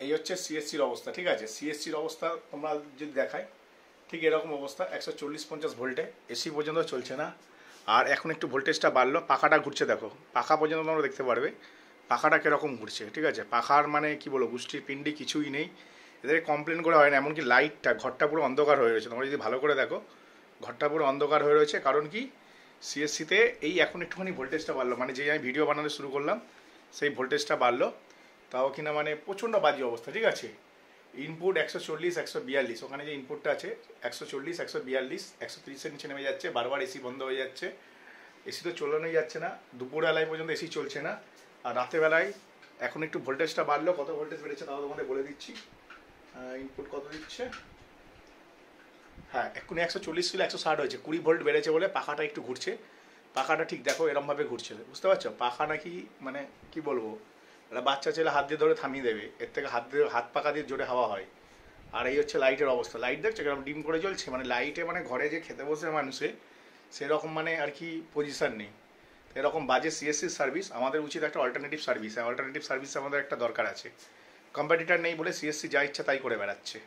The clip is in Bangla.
এই হচ্ছে সিএসসির অবস্থা, ঠিক আছে। সিএসসির অবস্থা তোমরা যদি দেখায় ঠিক এরকম অবস্থা, 140-50 ভোল্টে, এসি পর্যন্ত চলছে না। আর এখন একটু ভোল্টেজটা বাড়লো, পাখাটা ঘুরছে দেখো, পাখা পর্যন্ত তোমরা দেখতে পারবে পাখাটা কীরকম ঘুরছে, ঠিক আছে। পাখার মানে কি বলবো, গুষ্টির পিন্ডি কিছুই নেই, এদের কমপ্লেন করে হয় না। এমনকি লাইটটা, ঘরটা পুরো অন্ধকার হয়ে রয়েছে, তোমরা যদি ভালো করে দেখো ঘরটা পুরো অন্ধকার হয়ে রয়েছে। কারণ কি, সিএসসিতে এই এখন একটুখানি ভোল্টেজটা বাড়লো, মানে যেই আমি ভিডিও বানানো শুরু করলাম সেই ভোল্টেজটা বাড়লো, তাও কিনা মানে প্রচণ্ড বাজে অবস্থা, ঠিক আছে। ইনপুট 140-142, ওখানে যে ইনপুটটা আছে 140-142, 130-এর নিচে নেমে যাচ্ছে, বারবার এসি বন্ধ হয়ে যাচ্ছে, এসি তো চলানোই যাচ্ছে না, দুপুরবেলায় পর্যন্ত এসি চলছে না। আর রাতেরবেলায় এখন একটু ভোল্টেজটা বাড়লো, কত ভোল্টেজ বেড়েছে তাও তোমাদের বলে দিচ্ছি। ইনপুট কত দিচ্ছে, হ্যাঁ এক্ষুনি 140 ছিল 160 হয়েছে, 20 ভোল্ট বেড়েছে বলে পাখাটা একটু ঘুরছে। পাখাটা ঠিক দেখো এরমভাবে ঘুরছে, বুঝতে পারছো। পাখা নাকি মানে কি বলবো, একটা বাচ্চা ছেলে হাত দিয়ে ধরে থামিয়ে দেবে, এর থেকে হাত পাখা দিয়ে জোরে হাওয়া হয়। আর এই হচ্ছে লাইটের অবস্থা, লাইট দেখছো কেরকম ডিম করে জ্বলছে, মানে লাইটে মানে ঘরে যে খেতে বসে মানুষে সেরকম মানে আর কি পজিশন নেই। এরকম বাজে সিএসসি সার্ভিস, আমাদের উচিত একটা অল্টারনেটিভ সার্ভিস, অল্টারনেটিভ সার্ভিস আমাদের একটা দরকার আছে। কম্পিটিটার নেই বলে সিএসসি যা ইচ্ছা তাই করে বেড়াচ্ছে।